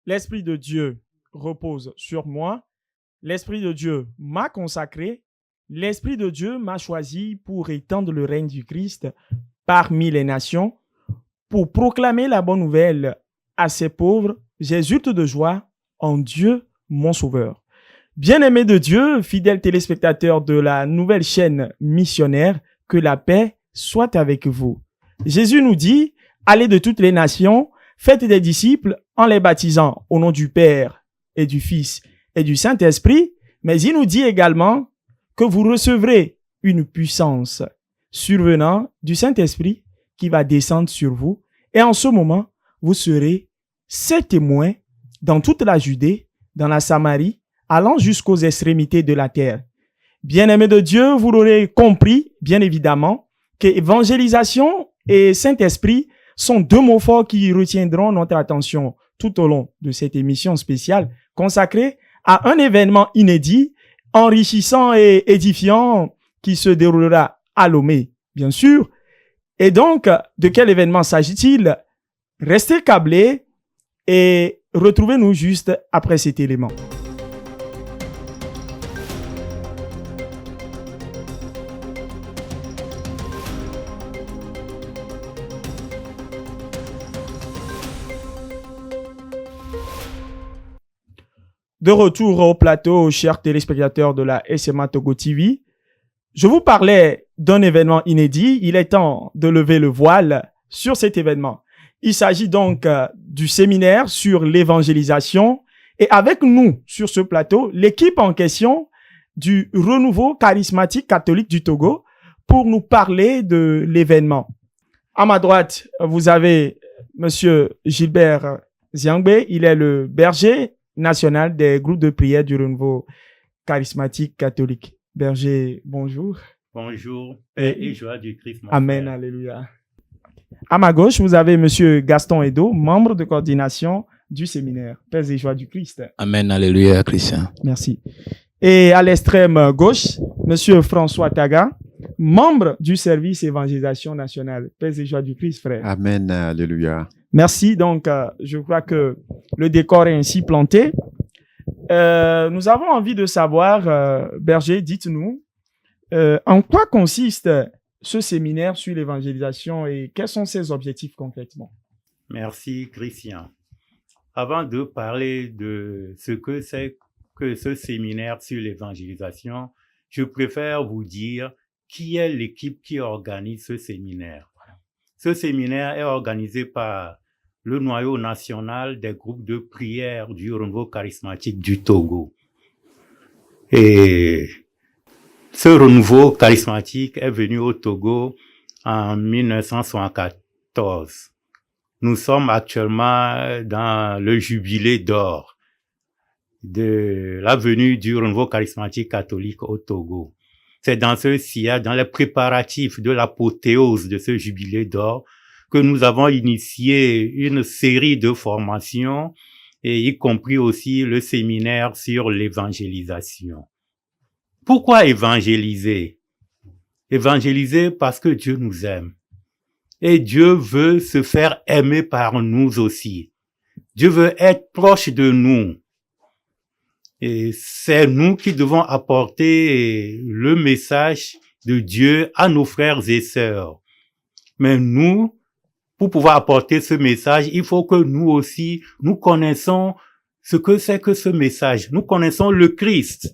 l'Esprit de Dieu repose sur moi. L'Esprit de Dieu m'a consacré. L'Esprit de Dieu m'a choisi pour étendre le règne du Christ parmi les nations, pour proclamer la bonne nouvelle à ces pauvres. J'exulte de joie en Dieu, mon Sauveur. Bien-aimés de Dieu, fidèles téléspectateurs de la nouvelle chaîne missionnaire, que la paix soit avec vous. Jésus nous dit, allez de toutes les nations, faites des disciples en les baptisant au nom du Père et du Fils et du Saint-Esprit, mais il nous dit également que vous recevrez une puissance survenant du Saint-Esprit qui va descendre sur vous, et en ce moment, vous serez ses témoins dans toute la Judée, dans la Samarie, allant jusqu'aux extrémités de la terre. Bien-aimés de Dieu, vous l'aurez compris, bien évidemment, que évangélisation et Saint-Esprit sont deux mots forts qui retiendront notre attention tout au long de cette émission spéciale consacrée à un événement inédit, enrichissant et édifiant qui se déroulera à Lomé, bien sûr. Et donc, de quel événement s'agit-il? Restez câblés et retrouvez-nous juste après cet élément. De retour au plateau, chers téléspectateurs de la SMA Togo TV. Je vous parlais d'un événement inédit. Il est temps de lever le voile sur cet événement. Il s'agit donc du séminaire sur l'évangélisation. Et avec nous sur ce plateau, l'équipe en question du Renouveau charismatique catholique du Togo pour nous parler de l'événement. À ma droite, vous avez Monsieur Gilbert Ziangbe. Il est le berger national des groupes de prière du Renouveau charismatique catholique. Berger, bonjour. Bonjour, paix et joie du Christ. Amen, frère. alléluia. À ma gauche, vous avez Monsieur Gaston Edo, membre de coordination du séminaire. Paix et joie du Christ. Amen, alléluia, Christian. Merci. Et à l'extrême gauche, Monsieur François Taga, membre du service évangélisation nationale. Paix et joie du Christ, frère. Amen, alléluia. Merci. Donc, je crois que le décor est ainsi planté. Nous avons envie de savoir, Berger, dites-nous, en quoi consiste ce séminaire sur l'évangélisation et quels sont ses objectifs concrètement? Merci, Christian. Avant de parler de ce que c'est que ce séminaire sur l'évangélisation, je préfère vous dire qui est l'équipe qui organise ce séminaire. Ce séminaire est organisé par le noyau national des groupes de prière du Renouveau charismatique du Togo. Et ce renouveau charismatique est venu au Togo en 1974. Nous sommes actuellement dans le jubilé d'or de la venue du renouveau charismatique catholique au Togo. C'est dans ce sillage, dans les préparatifs de l'apothéose de ce jubilé d'or, que nous avons initié une série de formations, et y compris aussi le séminaire sur l'évangélisation. Pourquoi évangéliser? Évangéliser parce que Dieu nous aime. Et Dieu veut se faire aimer par nous aussi. Dieu veut être proche de nous. Et c'est nous qui devons apporter le message de Dieu à nos frères et sœurs. Mais nous, pour pouvoir apporter ce message, il faut que nous aussi, nous connaissons ce que c'est que ce message. Nous connaissons le Christ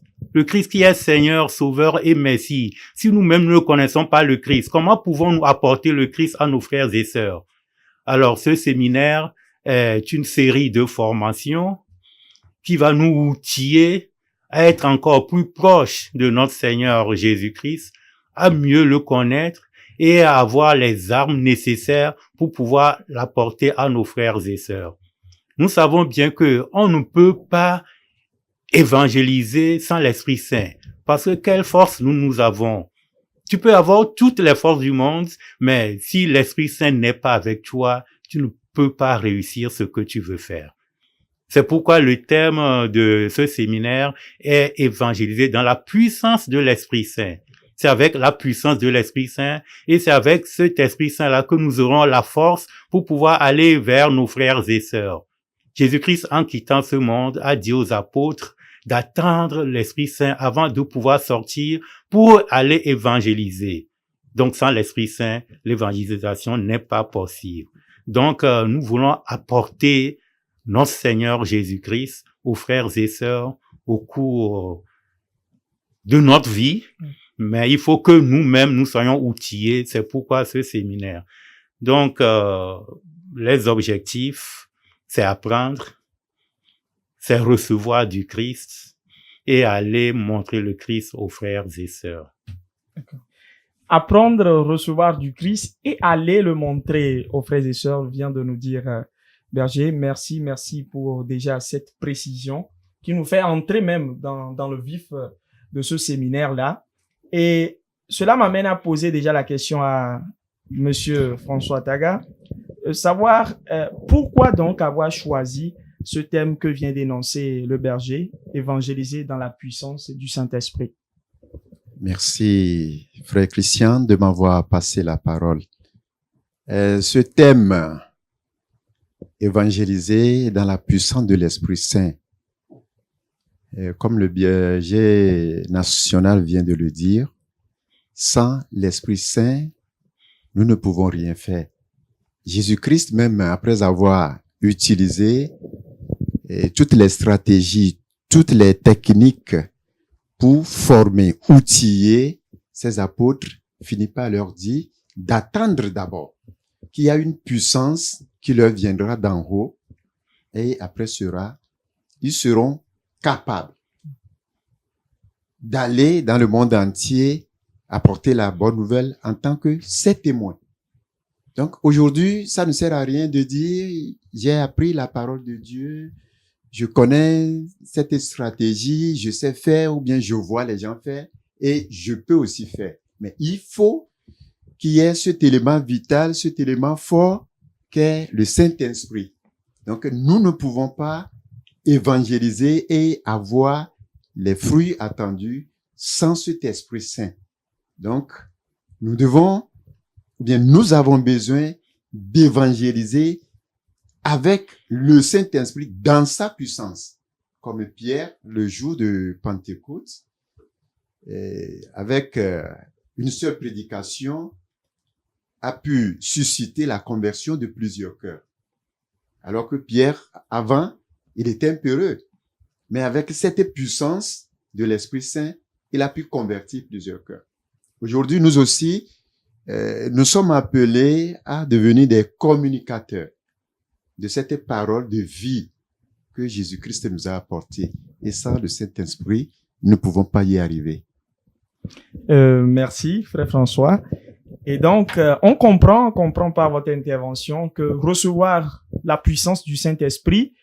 qui est Seigneur, Sauveur et Messie. Si nous-mêmes ne connaissons pas le Christ, comment pouvons-nous apporter le Christ à nos frères et sœurs? Alors, ce séminaire est une série de formations qui va nous outiller à être encore plus proches de notre Seigneur Jésus-Christ, à mieux le connaître et à avoir les armes nécessaires pour pouvoir l'apporter à nos frères et sœurs. Nous savons bien que on ne peut pas évangéliser sans l'Esprit Saint, parce que quelle force nous avons? Tu peux avoir toutes les forces du monde, mais si l'Esprit Saint n'est pas avec toi, tu ne peux pas réussir ce que tu veux faire. C'est pourquoi le thème de ce séminaire est évangéliser dans la puissance de l'Esprit Saint. C'est avec la puissance de l'Esprit Saint et c'est avec cet Esprit Saint-là que nous aurons la force pour pouvoir aller vers nos frères et sœurs. Jésus-Christ, en quittant ce monde, a dit aux apôtres d'attendre l'Esprit Saint avant de pouvoir sortir pour aller évangéliser. Donc, sans l'Esprit Saint, l'évangélisation n'est pas possible. Donc, nous voulons apporter notre Seigneur Jésus-Christ aux frères et sœurs au cours de notre vie, mais il faut que nous-mêmes, nous soyons outillés. C'est pourquoi ce séminaire. Donc, les objectifs, c'est apprendre, c'est recevoir du Christ et aller montrer le Christ aux frères et sœurs. Apprendre, recevoir du Christ et aller le montrer aux frères et sœurs, vient de nous dire Berger. Merci pour déjà cette précision qui nous fait entrer même dans le vif de ce séminaire-là. Et cela m'amène à poser déjà la question à Monsieur François Taga, savoir pourquoi donc avoir choisi ce thème que vient d'énoncer le berger, évangéliser dans la puissance du Saint-Esprit. Merci, frère Christian, de m'avoir passé la parole. Ce thème, évangéliser dans la puissance de l'Esprit Saint, comme le berger national vient de le dire, sans l'Esprit Saint, nous ne pouvons rien faire. Jésus-Christ, même après avoir utilisé toutes les stratégies, toutes les techniques pour former, outiller ses apôtres, finit par leur dire d'attendre d'abord qu'il y a une puissance qui leur viendra d'en haut et après ils seront capables d'aller dans le monde entier apporter la bonne nouvelle en tant que ses témoins. Donc aujourd'hui, ça ne sert à rien de dire j'ai appris la parole de Dieu, je connais cette stratégie, je sais faire ou bien je vois les gens faire et je peux aussi faire. Mais il faut qu'il y ait cet élément vital, cet élément fort qu'est le Saint-Esprit. Donc nous ne pouvons pas évangéliser et avoir les fruits attendus sans cet Esprit Saint. Donc nous avons besoin d'évangéliser avec le Saint-Esprit dans sa puissance. Comme Pierre, le jour de Pentecôte, avec une seule prédication, a pu susciter la conversion de plusieurs cœurs. Alors que Pierre, avant, il était un peu heureux. Mais avec cette puissance de l'Esprit Saint, il a pu convertir plusieurs cœurs. Aujourd'hui, nous aussi, nous sommes appelés à devenir des communicateurs de cette parole de vie que Jésus-Christ nous a apportée. Et sans le Saint-Esprit, nous ne pouvons pas y arriver. Merci, frère François. Et donc, on comprend par votre intervention que recevoir la puissance du Saint-Esprit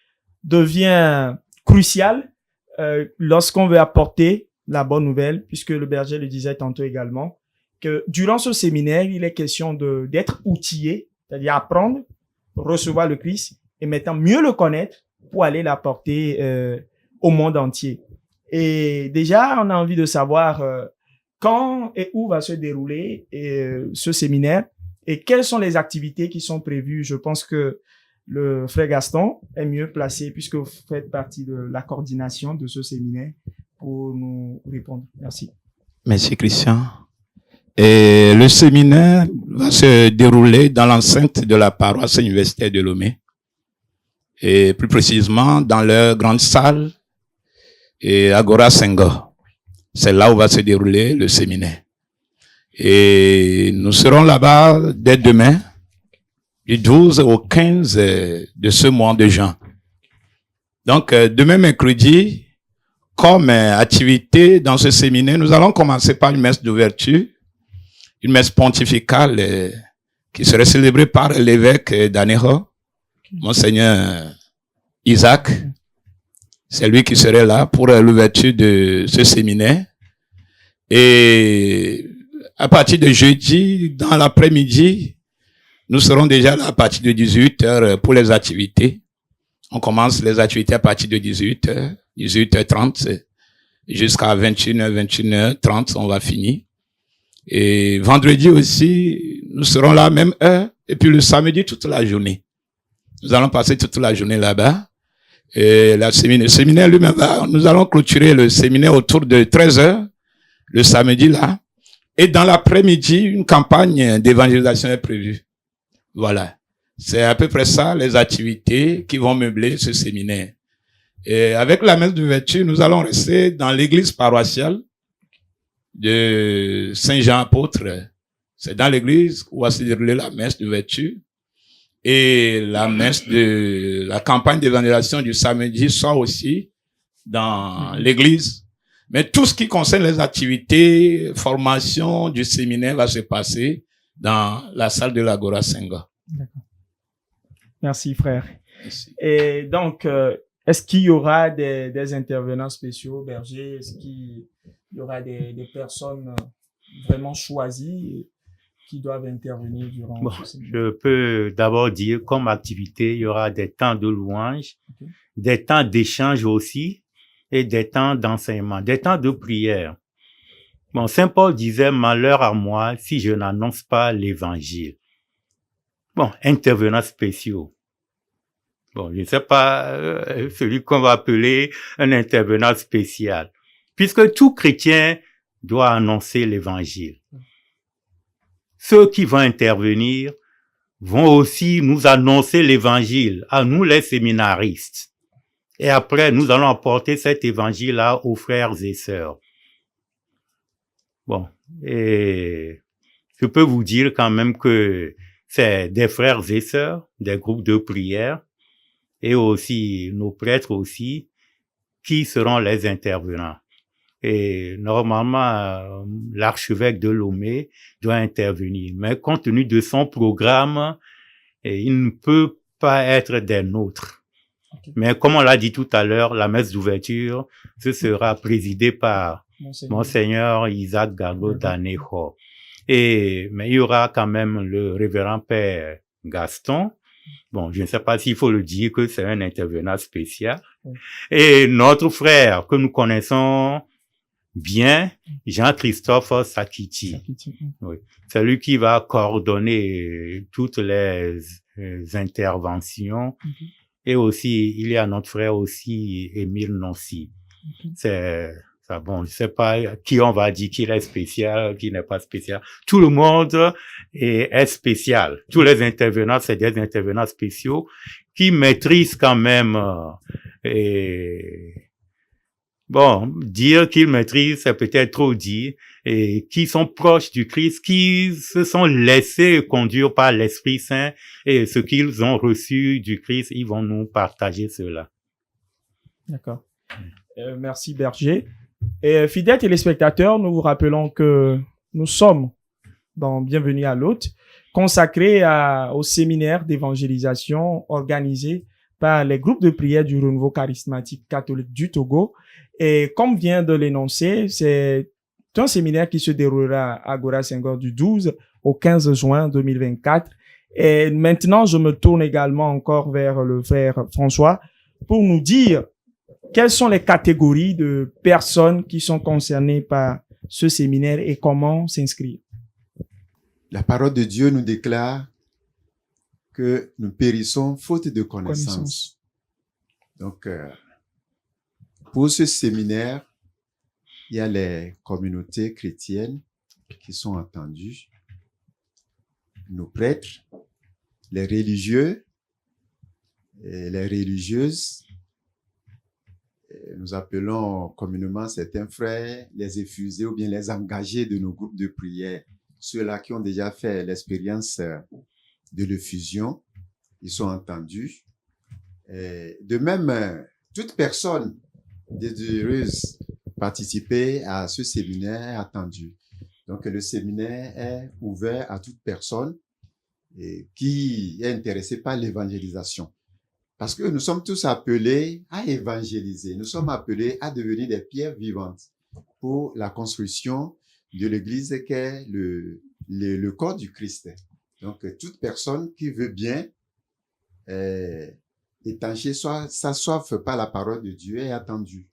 devient crucial lorsqu'on veut apporter la bonne nouvelle, puisque le berger le disait tantôt également, que durant ce séminaire, il est question d'être outillé, c'est-à-dire apprendre, recevoir le Christ et maintenant mieux le connaître pour aller l'apporter au monde entier. Et déjà, on a envie de savoir quand et où va se dérouler ce séminaire et quelles sont les activités qui sont prévues. Je pense que le frère Gaston est mieux placé puisque vous faites partie de la coordination de ce séminaire pour nous répondre. Merci. Merci Christian. Et le séminaire va se dérouler dans l'enceinte de la paroisse universitaire de Lomé. Et plus précisément dans leur grande salle et Agora Senghor. C'est là où va se dérouler le séminaire. Et nous serons là-bas dès demain, du 12 au 15 de ce mois de juin. Donc, demain mercredi, comme activité dans ce séminaire, nous allons commencer par une messe d'ouverture, une messe pontificale qui serait célébrée par l'évêque d'Anéro, Monseigneur Isaac. C'est lui qui serait là pour l'ouverture de ce séminaire. Et à partir de jeudi, dans l'après-midi, nous serons déjà là à partir de 18h pour les activités. On commence les activités à partir de 18h, 18h30, jusqu'à 21h, 21h30, on va finir. Et vendredi aussi, nous serons là à la même heure. Et puis le samedi, toute la journée. Nous allons passer toute la journée là-bas. Et le séminaire lui-même nous allons clôturer le séminaire autour de 13h, le samedi là. Et dans l'après-midi, une campagne d'évangélisation est prévue. Voilà. C'est à peu près ça, les activités qui vont meubler ce séminaire. Et avec la messe d'ouverture, nous allons rester dans l'église paroissiale de Saint-Jean-Apôtre. C'est dans l'église où va se dérouler la messe d'ouverture. Et la messe de la campagne d'évangélisation du samedi sera aussi dans l'église. Mais tout ce qui concerne les activités, formation du séminaire va se passer dans la salle de l'Agora Senga. D'accord. Merci, frère. Merci. Et donc, est-ce qu'il y aura des intervenants spéciaux, Berger? Est-ce qu'il y aura des personnes vraiment choisies qui doivent intervenir durant Bon, ce séminaire? je peux d'abord dire, comme activité, il y aura des temps de louange, Okay. des temps d'échange aussi, et des temps d'enseignement, des temps de prière. Bon, Saint Paul disait, malheur à moi si je n'annonce pas l'évangile. Bon, intervenants spéciaux. Bon, je ne sais pas, celui qu'on va appeler un intervenant spécial. Puisque tout chrétien doit annoncer l'évangile. Ceux qui vont intervenir vont aussi nous annoncer l'évangile, à nous les séminaristes. Et après, nous allons apporter cet évangile-là aux frères et sœurs. Bon, et je peux vous dire quand même que c'est des frères et sœurs, des groupes de prière, et aussi nos prêtres aussi, qui seront les intervenants. Et normalement, l'archevêque de Lomé doit intervenir. Mais compte tenu de son programme, il ne peut pas être des nôtres. Okay. Mais comme on l'a dit tout à l'heure, la messe d'ouverture, ce sera présidé par Monseigneur Isaac Gargo Danejo. Mais il y aura quand même le révérend père Gaston. Bon, je ne sais pas s'il faut le dire que c'est un intervenant spécial. Oui. Et notre frère que nous connaissons bien, Jean-Christophe Sakiti. Oui. C'est lui qui va coordonner toutes les interventions. Mm-hmm. Et aussi, il y a notre frère aussi, Émile Noncy. Mm-hmm. C'est ça, bon, je sais pas qui on va dire qu'il est spécial, qui n'est pas spécial. Tout le monde est spécial. Tous les intervenants, c'est des intervenants spéciaux qui maîtrisent quand même, bon, dire qu'ils maîtrisent, c'est peut-être trop dire, et qui sont proches du Christ, qui se sont laissés conduire par l'Esprit Saint, et ce qu'ils ont reçu du Christ, ils vont nous partager cela. D'accord. Merci Berger. Et fidèles téléspectateurs, nous vous rappelons que nous sommes dans Bienvenue à l'hôte, consacré au séminaire d'évangélisation organisé par les groupes de prière du Renouveau charismatique catholique du Togo. Et comme vient de l'énoncer, c'est un séminaire qui se déroulera à Agora Senghor du 12 au 15 juin 2024. Et maintenant, je me tourne également encore vers le frère François pour nous dire quelles sont les catégories de personnes qui sont concernées par ce séminaire et comment s'inscrire. La parole de Dieu nous déclare que nous périssons faute de connaissance. Donc, pour ce séminaire, il y a les communautés chrétiennes qui sont entendues, nos prêtres, les religieux et les religieuses. Nous appelons communément certains frères les effusés ou bien les engagés de nos groupes de prière. Ceux-là qui ont déjà fait l'expérience de l'effusion, ils sont entendus. De même, toute personne désireuse participer à ce séminaire est attendue. Donc, le séminaire est ouvert à toute personne qui est intéressée par l'évangélisation. Parce que nous sommes tous appelés à évangéliser. Nous sommes appelés à devenir des pierres vivantes pour la construction de l'Église qui est le corps du Christ. Donc, toute personne qui veut bien étancher sa soif par la parole de Dieu est attendue.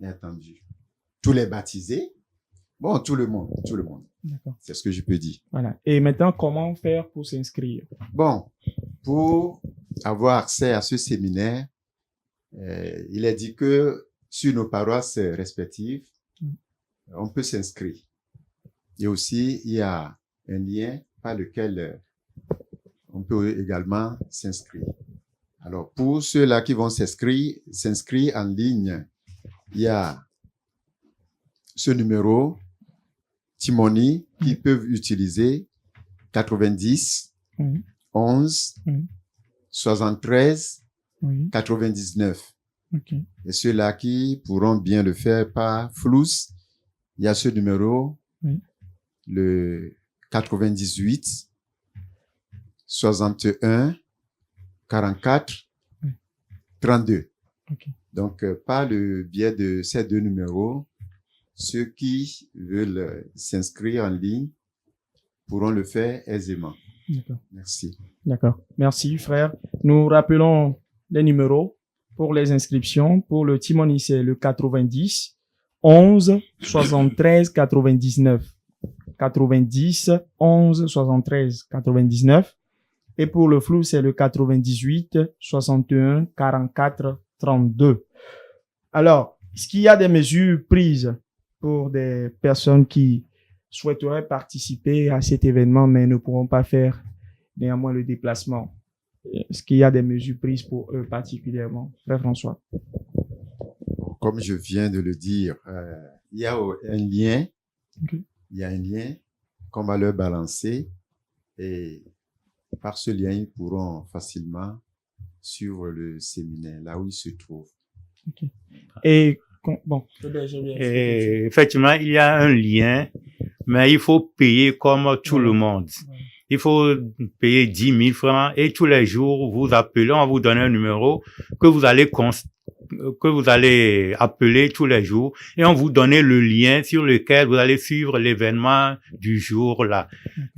Est attendue. Tous les baptisés, bon, tout le monde. D'accord. C'est ce que je peux dire. Voilà. Et maintenant, comment faire pour s'inscrire? Bon, pour avoir accès à ce séminaire, il est dit que sur nos paroisses respectives, on peut s'inscrire. Et aussi, il y a un lien par lequel on peut également s'inscrire. Alors, pour ceux-là qui vont s'inscrire en ligne, il y a ce numéro Timoni qu'ils peuvent utiliser 90 11 73 99. Okay. Et ceux-là qui pourront bien le faire par flous, il y a ce numéro, le 98 61 44 32. Okay. Donc, par le biais de ces deux numéros, ceux qui veulent s'inscrire en ligne pourront le faire aisément. D'accord. Merci. D'accord. Merci, frère. Nous rappelons les numéros pour les inscriptions. Pour le Timoni, c'est le 90 11 73 99. 90 11 73 99. Et pour le flou, c'est le 98 61 44 32. Alors, est-ce qu'il y a des mesures prises pour des personnes qui souhaiteraient participer à cet événement, mais ne pourront pas faire néanmoins le déplacement? Est-ce qu'il y a des mesures prises pour eux particulièrement, frère François? Comme je viens de le dire, il y a un lien. Okay. Il y a un lien qu'on va leur balancer et par ce lien, ils pourront facilement suivre le séminaire là où ils se trouvent. Okay. Et bon, et effectivement, il y a un lien, mais il faut payer comme tout le monde. Il faut payer 10 000 francs et tous les jours, vous appelez, on va vous donner un numéro que vous allez appeler tous les jours et on vous donne le lien sur lequel vous allez suivre l'événement du jour là.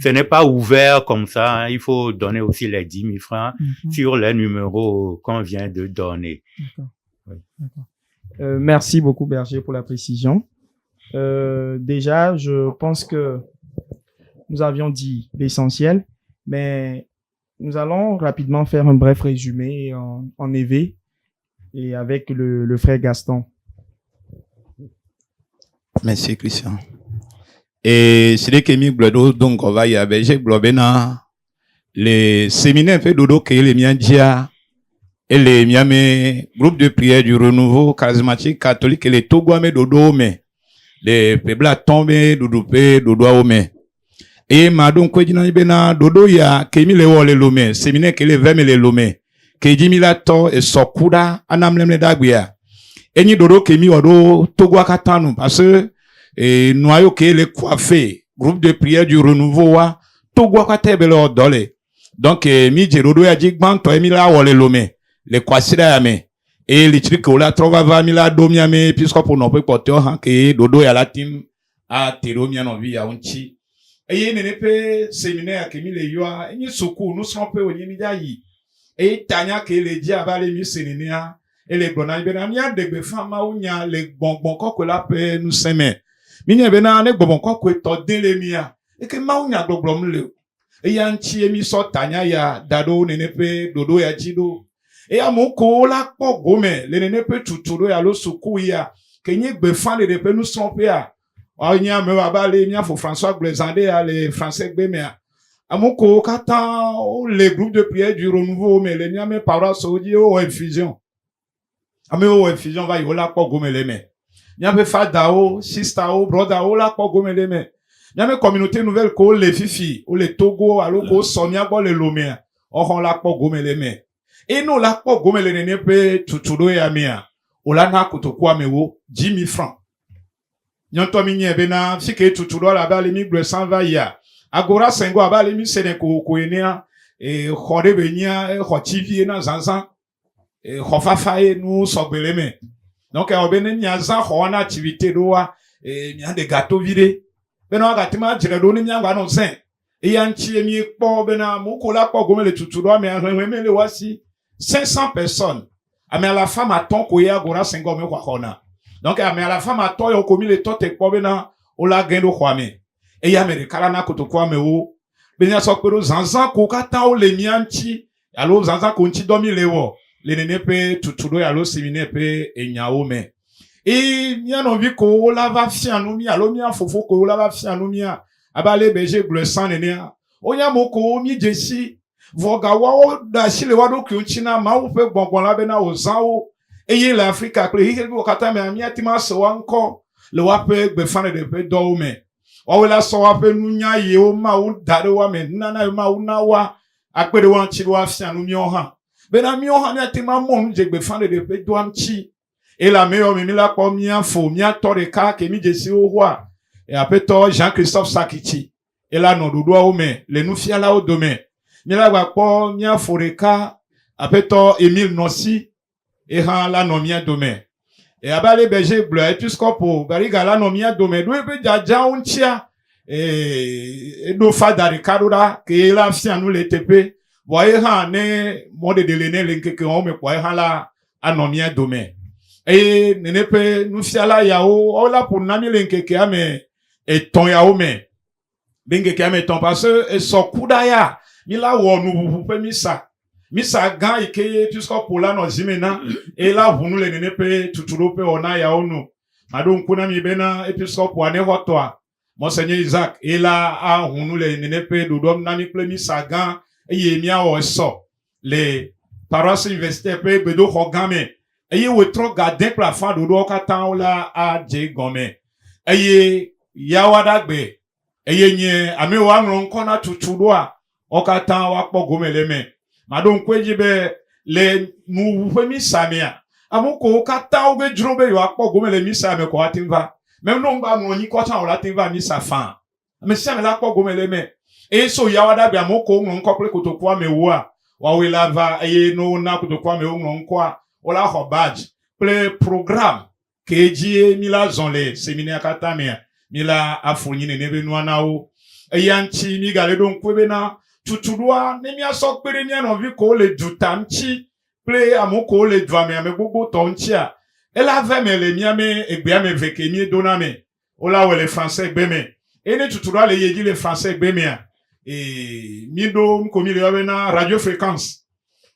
Ce n'est pas ouvert comme ça, hein. Il faut donner aussi les 10 000 francs sur les numéros qu'on vient de donner. D'accord. Oui. D'accord. Merci beaucoup, Berger, pour la précision. Déjà, je pense que nous avions dit l'essentiel, mais nous allons rapidement faire un bref résumé en EV et avec le frère Gaston. Merci, Christian. Et c'est que mi glodo donc on va y avoir j'ai globena les séminaires fait dodo que les miens dia et les miens groupe de prière du renouveau charismatique catholique et les togouame dodo mais les pebla tombé dodo pe dodo ome. Et madon ko dina bena dodo ya kemi le wole lome séminaire que les 20 les lome que jimila to e sokuda anamlemle dagbia eni dodo kemi odo togwa katanu parce que et noyau que les coiffés groupe de prière du renouveau wa togwa katebele odole donc mi jerodo ya jigban to emi la wole lome les kwasira ya me et les trucs que la trova va mi la domia me puisque pour non peut porter han que dodo ya la team a teromia no vi ya unchi. Et il n'est séminaire qui le yoa, et soukou, nous sommes peu au Nimidayi. Et Tanya qui le dit à les séminaires, et les bonnes benamia de femmes ou nya les bonbons que la paix nous s'aimer. Minya bena ne bonbons que to delemia, et que maunya do blomle. Et yanchi emi so Tanya ya dado nenepe dodo ya jido. Et à mon la po gome, le nenepe tuturo ya lo soukou ya, que nye befan de pe nous sommes peu. Anya me wabale mia fo François Glezandé les français gbemea amoko kata les groupes de prière du renouveau mais les mia me parois saudi o infusion ame o infusion va yola ko gomeleme nya be fada o sister o brother o la ko gomeleme nya me communauté nouvelle ko les fifi o les Togo alo ko sonia bo le lomea o hon la ko gomeleme et nous la ko gomelene ne pe tutudo ya mia o la na kotokwa mewo 10 000 francs. Nyanto minye bena fike tuturo la ba lemi gle san va ya agora sengo aba lemi sene ko enia e khore benya e khotivie na zanzan e khofafa e nu sogbeleme donc e obene nya zan kho na activité do wa e nya de gâteau vide bena gatima jire do ni nya ngwa no sen e yanchi emi po bena mu ko la po gomele tuturo me le wasi 500 personnes ame la femme aton ko ya agora sengo me kwa khona. Donc, mais à la femme a toi, on commis les totes et pobena, on l'a gagné au kwame. Et y a mes kalana koto kwame o. Benya sokpero zanzan kokata o le mianchi. Alo zanzan konchi domi lewo. le nene pe tutudo ya lo séminaire pe enyao me. Et mia no vi ko la va fianu mi alo mia fofo ko la va fianu mia abale beje glessan nene. Onya moko mi jesi voga wa da shile wa do kunchina ma wo pe gbongbon la be na ozanwo eye la Africa kle hi ko kata me amia ti ma so anko le wa pe gbe fan de pe do me o la so wa pe nunya ye o ma wo dare wa me nana ma wo na wa akpere wa chi wa fianu mi o ha be na mi o ha na ti ma mo je gbe fan de pe do am chi e la me o mi la ko mi afo mi atore ka ke mi jesi o wa e apeto Jean-Christophe Sakichi et là non dodo o me le nu fia la o do me mi la gba po mi aforeka apeto Emile Nossi et han la no mi do me et abale berger bleu episcopo bariga la no mi do me do e be jaja unchia e do fada Ricardo ke la fia nu le tepe voye han ne mode de lene le nke o me po han la anomi do me e nene pe nu fia la ya o la pour nami le nke ame et ton ya o me binge keme ton parce que so kudaya mi la wo nu pe misa gan ikeye tusko pola no zimena e la vunu le nene pe tuturo pe ona ya onu madon kuna mi bena episcope ane hotwa monseigneur Isaac e la a hunu le nene pe dodom na mi ple misa gan e ye mi a o so le paroisse universitaire pe bedo hogame e ye we tro garden plafond dodo katan la a je gome e ye yawada gbe eye nye ame wa ngron kona tutudo a okatan wa kpo gomeleme madon kweji be le nu femi samia amuko kata oge jrobe yo akpo gomele mi same ko atinva même no ngba mo nyi ko tan o latinva mi safan me same la kpo gomeleme e so yawada bi amuko ngron ko ple kotopo amewo a wa we lava eye no na kotopo amewo ngron ko a ola ho badge ple programme keji mi la zonle séminaire katamia mila afunyi ne nebe nuana o eyanchi mi gale don kwebe na tutudua ne mi aso pere ni no vi ko le dutamchi ple amoko le dwa me ame gbogbo to nchi a ela ve me le mi ame egbe ame veke mi dona me ola we le français egbe me ene tutudua le yeji le français egbe me a mi do ko mi le we na radio fréquence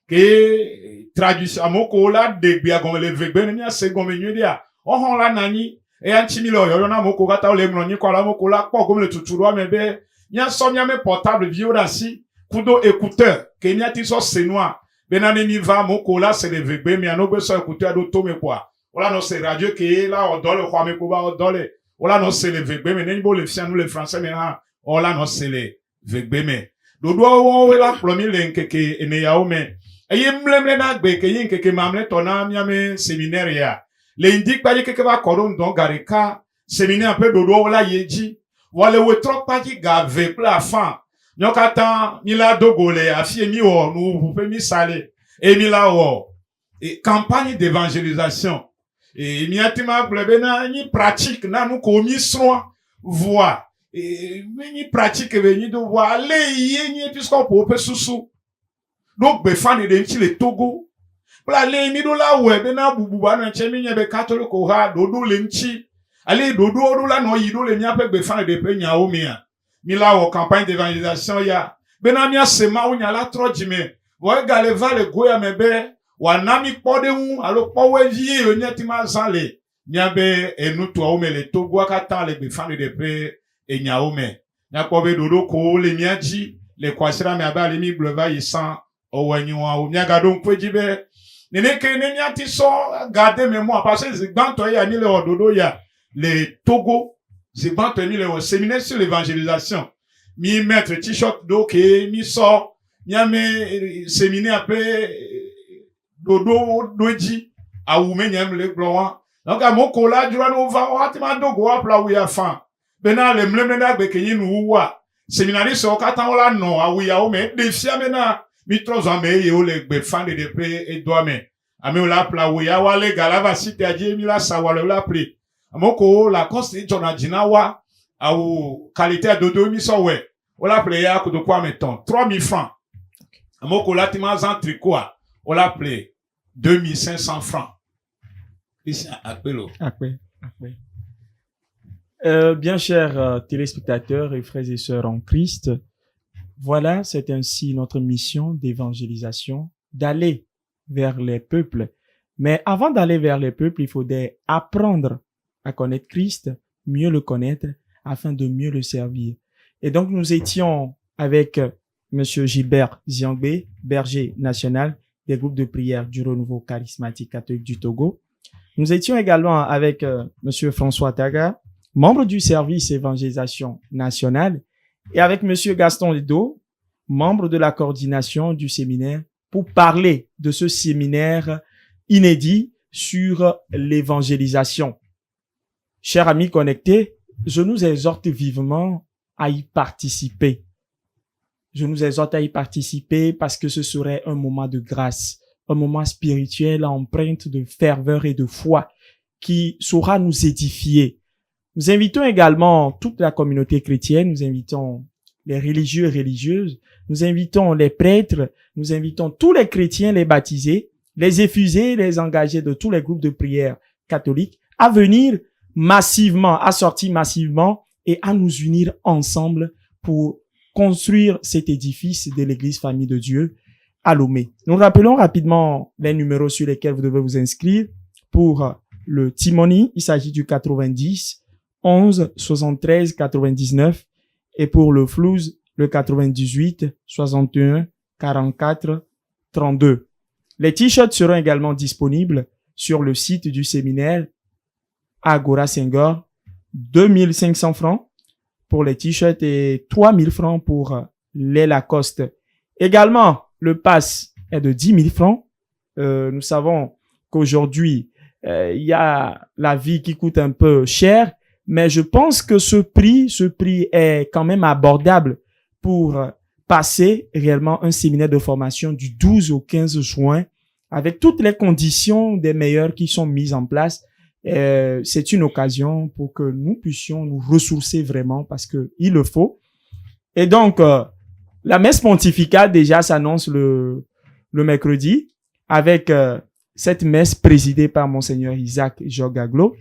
ke traduction amoko la degbe agon le vegbe ne mi ase gon me nyedia o hon la nani e anchi mi lo yo na moko kata o le mro ni ko la moko la po gomle tuturu amebe nya so nya me portable vieux dasi kudo écouteur ke nya ti so senoi benane mi va moko la se le vegbe mi anogbe so écouteur do to me kwa ola no se radio ke la odole kwa me ko ba odole ola no se le vegbe me ni bo le fianu le français me ha ola no se le vegbe me dodo wo la plomi le nkeke ene ya o me eye mlemle na gbe ke yin nkeke mamle to na mi ame séminaire ya le indik pa keke ba koron don gareka séminaire peu dodo la yeji wale we trop pa ki gave pla fan nyokata mi la dogole afie mi wo nu vous pe mi sale et mi la wo et campagne d'évangélisation et mi atima blebe na ni pratique na nu ko mi soin voix et ni pratique be ni do voix le yi ni puisqu'on peut susu donc be fan de nti le Togo pla le mi do la we be na bubu ba na chemi nye be catholic o ha dodo le nchi ale dodo la no yi do le mi ape be fan de pe nya o mi a mi la wo campagne d'évangélisation ya be na mi asema o nya la trojime wo gale vale goya mebe wa na mi pode hu alo powe vie o nya ti ma zanle nya be enu to o me le Togo akata le be fan de pe enya o me nya ko be dodo ko le mi aji le kwasira mi aba le mi bleva yisan o wanyi wa o nya ga don kwejibe nene ke nene ati so garder mémoire parce que zigbanto ya ni le ododo ya le Togo zigbanto ni le séminaire sur l'évangélisation mi mettre t-shirt do ke mi so nyame séminaire pe dodo doji awume nyam le glowa donc amoko la jura no va o atima dogo apla wi afan bena le mlemle na gbe ke yin wuwa séminaire so kata ola no awi ya o me defia me na mitro zame ye o le gbe fan de pe edwa me ame o la pla wo ya wale galava cité adie mi la sawale la pri amoko la coste jona jinawa au qualité dodo mi so we o la play ya ko do kwa meton 3000 francs amoko la tima zan tricot o la play 2500 francs ici appelo Après. Bien chers téléspectateurs et frères et sœurs en Christ, voilà, c'est ainsi notre mission d'évangélisation, d'aller vers les peuples. Mais avant d'aller vers les peuples, il faudrait apprendre à connaître Christ, mieux le connaître, afin de mieux le servir. Et donc, nous étions avec Monsieur Gilbert Ziangbe, berger national des groupes de prière du Renouveau Charismatique Catholique du Togo. Nous étions également avec Monsieur François Taga, membre du service évangélisation nationale, et avec Monsieur Gaston Lido, membre de la coordination du séminaire, pour parler de ce séminaire inédit sur l'évangélisation. Chers amis connectés, je nous exhorte vivement à y participer. Je nous exhorte à y participer parce que ce serait un moment de grâce, un moment spirituel empreinte de ferveur et de foi qui saura nous édifier. Nous invitons également toute la communauté chrétienne, nous invitons les religieux et religieuses, nous invitons les prêtres, nous invitons tous les chrétiens, les baptisés, les effusés, les engagés de tous les groupes de prière catholiques à venir massivement, à sortir massivement et à nous unir ensemble pour construire cet édifice de l'Église Famille de Dieu à Lomé. Nous rappelons rapidement les numéros sur lesquels vous devez vous inscrire. Pour le Timoni, il s'agit du 90 11 73 99 et pour le Flouze, le 98 61 44 32. Les t-shirts seront également disponibles sur le site du séminaire Agora Senghor, 2500 francs pour les t-shirts et 3000 francs pour les Lacoste. Également, le pass est de 10 000 francs. Nous savons qu'aujourd'hui, il y a la vie qui coûte un peu cher, mais je pense que ce prix est quand même abordable pour passer réellement un séminaire de formation du 12 au 15 juin avec toutes les conditions des meilleures qui sont mises en place. C'est une occasion pour que nous puissions nous ressourcer vraiment parce que il le faut. Et donc, la messe pontificale déjà s'annonce le mercredi avec cette messe présidée par Monseigneur Isaac Jogaglo.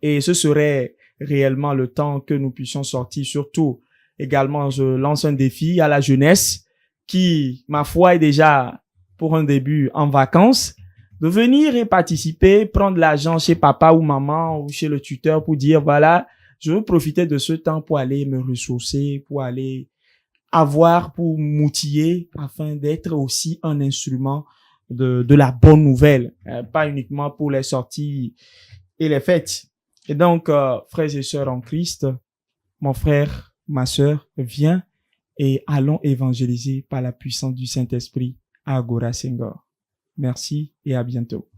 Et ce serait réellement le temps que nous puissions sortir. Surtout, également, je lance un défi à la jeunesse qui, ma foi, est déjà pour un début en vacances, de venir et participer, prendre l'argent chez papa ou maman ou chez le tuteur pour dire, voilà, je veux profiter de ce temps pour aller me ressourcer, pour aller pour m'outiller afin d'être aussi un instrument de la bonne nouvelle, pas uniquement pour les sorties et les fêtes. Et donc, frères et sœurs en Christ, mon frère, ma sœur, viens et allons évangéliser par la puissance du Saint-Esprit à Agora Senghor. Merci et à bientôt.